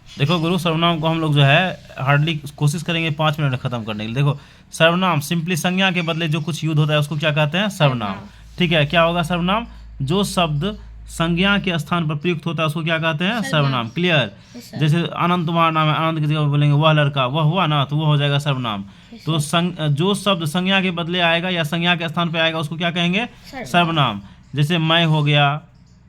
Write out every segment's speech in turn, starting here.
देखो गुरु, सर्वनाम को हम लोग जो है हार्डली कोशिश करेंगे 5 मिनट में खत्म करने के लिए। देखो सर्वनाम सिंपली संज्ञा के बदले जो कुछ यूज होता है उसको क्या कहते हैं? सर्वनाम। ठीक है, क्या होगा सर्वनाम? जो शब्द संज्ञा के स्थान पर प्रयुक्त होता है उसको क्या कहते हैं? सर्वनाम। क्लियर? जैसे आनंद तुम्हारा नाम है, आनंद की जगह बोलेंगे वह लड़का, वह हुआ ना, तो वो हो जाएगा सर्वनाम। तो जो शब्द संज्ञा के बदले आएगा या संज्ञा के स्थान पर आएगा उसको क्या कहेंगे? सर्वनाम। जैसे मैं हो गया,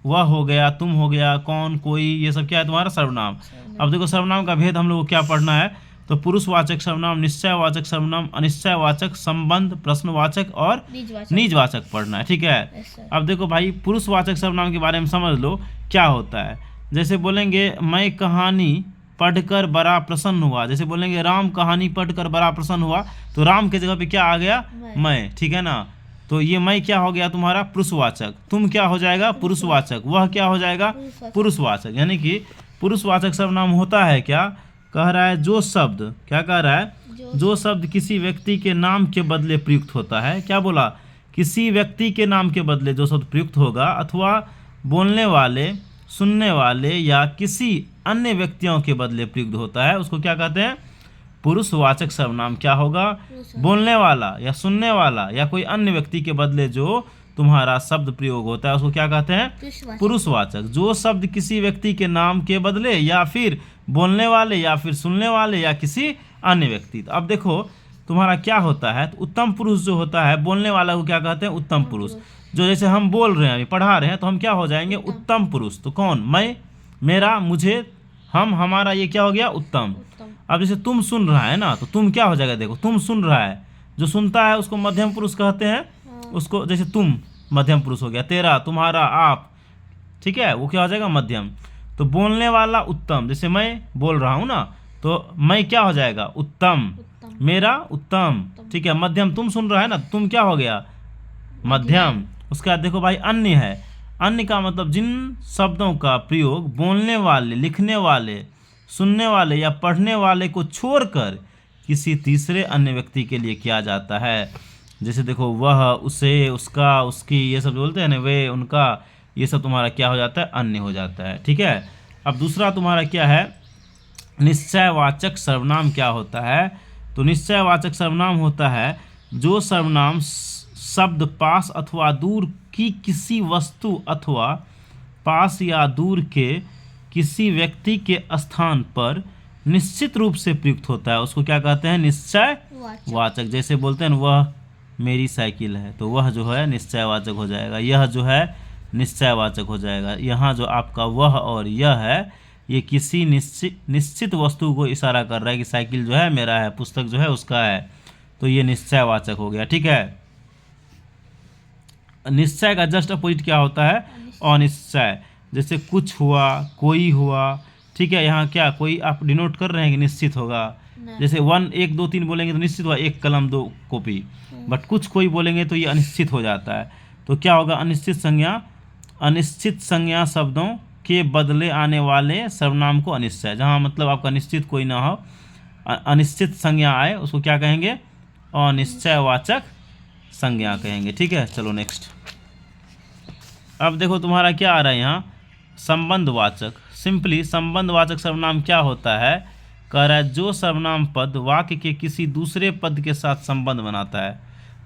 वह हो गया, तुम हो गया, कौन, कोई, ये सब क्या है तुम्हारा? सर्वनाम। अब देखो सर्वनाम का भेद हम लोग को क्या पढ़ना है, तो पुरुषवाचक सर्वनाम, निश्चयवाचक सर्वनाम, अनिश्चयवाचक, संबंध, प्रश्नवाचक और निजवाचक पढ़ना है। ठीक है, अब देखो भाई पुरुषवाचक सर्वनाम के बारे में समझ लो क्या होता है। जैसे बोलेंगे मैं कहानी पढ़कर बड़ा प्रसन्न हुआ, जैसे बोलेंगे राम कहानी पढ़कर बड़ा प्रसन्न हुआ, तो राम के जगह पे क्या आ गया? मैं। ठीक है ना, तो ये मैं क्या हो गया तुम्हारा? पुरुषवाचक। तुम क्या हो जाएगा? पुरुषवाचक। वह क्या हो जाएगा? पुरुषवाचक। यानी कि पुरुषवाचक सर्वनाम होता है क्या? कह रहा है जो शब्द, क्या कह रहा है? जो शब्द किसी व्यक्ति के नाम के बदले प्रयुक्त होता है। क्या बोला? किसी व्यक्ति के नाम के बदले जो शब्द प्रयुक्त होगा, अथवा बोलने वाले, सुनने वाले या किसी अन्य व्यक्तियों के बदले प्रयुक्त होता है, उसको क्या कहते हैं? पुरुषवाचक सर्वनाम। क्या होगा? बोलने वाला या सुनने वाला या कोई अन्य व्यक्ति के बदले जो तुम्हारा शब्द प्रयोग होता है उसको क्या कहते हैं? पुरुषवाचक। जो शब्द किसी व्यक्ति के नाम के बदले या फिर बोलने वाले या फिर सुनने वाले या किसी अन्य व्यक्ति। अब देखो तुम्हारा क्या होता है, तो उत्तम पुरुष जो होता है, बोलने वाला को क्या कहते हैं? उत्तम पुरुष। जो जैसे हम बोल रहे हैं, अभी पढ़ा रहे हैं, तो हम क्या हो जाएंगे? उत्तम पुरुष। तो कौन? मैं, मेरा, मुझे, हम, हमारा, ये क्या हो गया? उत्तम। अब जैसे तुम सुन रहा है ना, तो तुम क्या हो जाएगा? देखो तुम सुन रहा है, जो सुनता है उसको मध्यम पुरुष कहते हैं। उसको जैसे तुम मध्यम पुरुष हो गया, तेरा, तुम्हारा, आप, ठीक है, वो क्या हो जाएगा? मध्यम। तो बोलने वाला उत्तम, जैसे मैं बोल रहा हूँ ना, तो मैं क्या हो जाएगा? उत्तम। मेरा उत्तम। ठीक है, मध्यम। तुम सुन रहा है ना, तुम क्या हो गया? मध्यम। उसके बाद देखो भाई अन्य है। अन्य का मतलब जिन शब्दों का प्रयोग बोलने वाले, लिखने वाले, सुनने वाले या पढ़ने वाले को छोड़कर किसी तीसरे अन्य व्यक्ति के लिए किया जाता है। जैसे देखो वह, उसे, उसका, उसकी, ये सब बोलते हैं ना, वे, उनका, ये सब तुम्हारा क्या हो जाता है? अन्य हो जाता है। ठीक है, अब दूसरा तुम्हारा क्या है? निश्चयवाचक सर्वनाम क्या होता है? तो निश्चयवाचक सर्वनाम होता है जो सर्वनाम शब्द पास अथवा दूर की किसी वस्तु अथवा पास या दूर के किसी व्यक्ति के स्थान पर निश्चित रूप से प्रयुक्त होता है, उसको क्या कहते हैं? निश्चयवाचक। जैसे बोलते हैं वह मेरी साइकिल है, तो वह जो है निश्चयवाचक हो जाएगा। यह जो है निश्चयवाचक हो जाएगा। यहाँ जो आपका वह और यह है, ये किसी निश्चित वस्तु को इशारा कर रहा है कि साइकिल जो है मेरा है, पुस्तक जो है उसका है, तो ये निश्चयवाचक हो गया। ठीक है, निश्चय का जस्ट अपोजिट क्या होता है? अनिश्चय। जैसे कुछ हुआ, कोई हुआ, ठीक है, यहाँ क्या कोई आप डिनोट कर रहे हैं कि निश्चित होगा? जैसे 1 1 2 3 बोलेंगे तो निश्चित हुआ 1 कलम 2 कॉपी, बट कुछ कोई बोलेंगे तो ये अनिश्चित हो जाता है। तो क्या होगा? अनिश्चित संज्ञा। अनिश्चित संज्ञा शब्दों के बदले आने वाले सर्वनाम को अनिश्चय, जहाँ मतलब आपका निश्चित कोई ना हो, अनिश्चित संज्ञा आए, उसको क्या कहेंगे? अनिश्चयवाचक संज्ञा कहेंगे। ठीक है, चलो नेक्स्ट। अब देखो तुम्हारा क्या आ रहा है यहाँ? संबंधवाचक। सिंपली संबंधवाचक सर्वनाम क्या होता है? कह रहा है जो सर्वनाम पद वाक्य के किसी दूसरे पद के साथ संबंध बनाता है।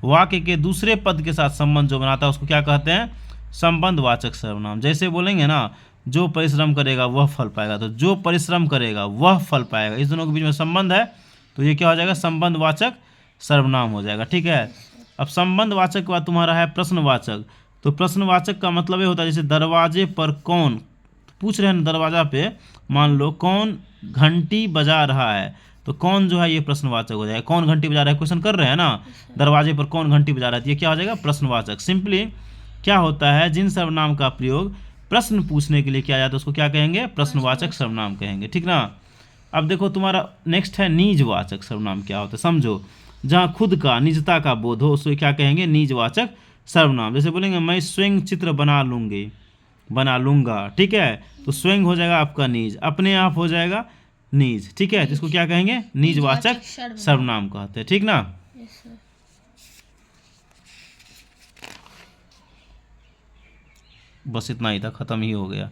वाक्य के दूसरे पद के साथ संबंध जो बनाता है उसको क्या कहते हैं? संबंधवाचक सर्वनाम। जैसे बोलेंगे ना, जो परिश्रम करेगा वह फल पाएगा, तो जो परिश्रम करेगा वह फल पाएगा, इस दोनों के बीच में संबंध है, तो ये क्या हो जाएगा? संबंधवाचक सर्वनाम हो जाएगा। ठीक है, अब संबंधवाचक के बाद तुम्हारा है प्रश्नवाचक। तो प्रश्नवाचक का मतलब ये होता है, जैसे दरवाजे पर कौन, पूछ रहे हैं दरवाजा पे, मान लो कौन घंटी बजा रहा है, तो कौन जो है ये प्रश्नवाचक हो जाएगा। कौन घंटी बजा रहा है, क्वेश्चन कर रहे हैं ना, दरवाजे पर कौन घंटी बजा रहा है, ये क्या हो जाएगा? प्रश्नवाचक। सिंपली क्या होता है? जिन सर्वनाम का प्रयोग प्रश्न पूछने के लिए किया जाता है उसको क्या कहेंगे? प्रश्नवाचक सर्वनाम कहेंगे। ठीक ना। अब देखो तुम्हारा नेक्स्ट है निजवाचक सर्वनाम क्या होता है, समझो। जहाँ खुद का, निजता का बोध हो उसको क्या कहेंगे? निजवाचक सर्वनाम। जैसे बोलेंगे मैं स्वयं चित्र बना लूँगी, बना लूँगा, ठीक है, तो स्वयं हो जाएगा आपका निज, अपने आप हो जाएगा निज। ठीक है, तो इसको क्या कहेंगे? निजवाचक सर्वनाम कहते हैं। ठीक ना। बस इतना ही था, खत्म ही हो गया।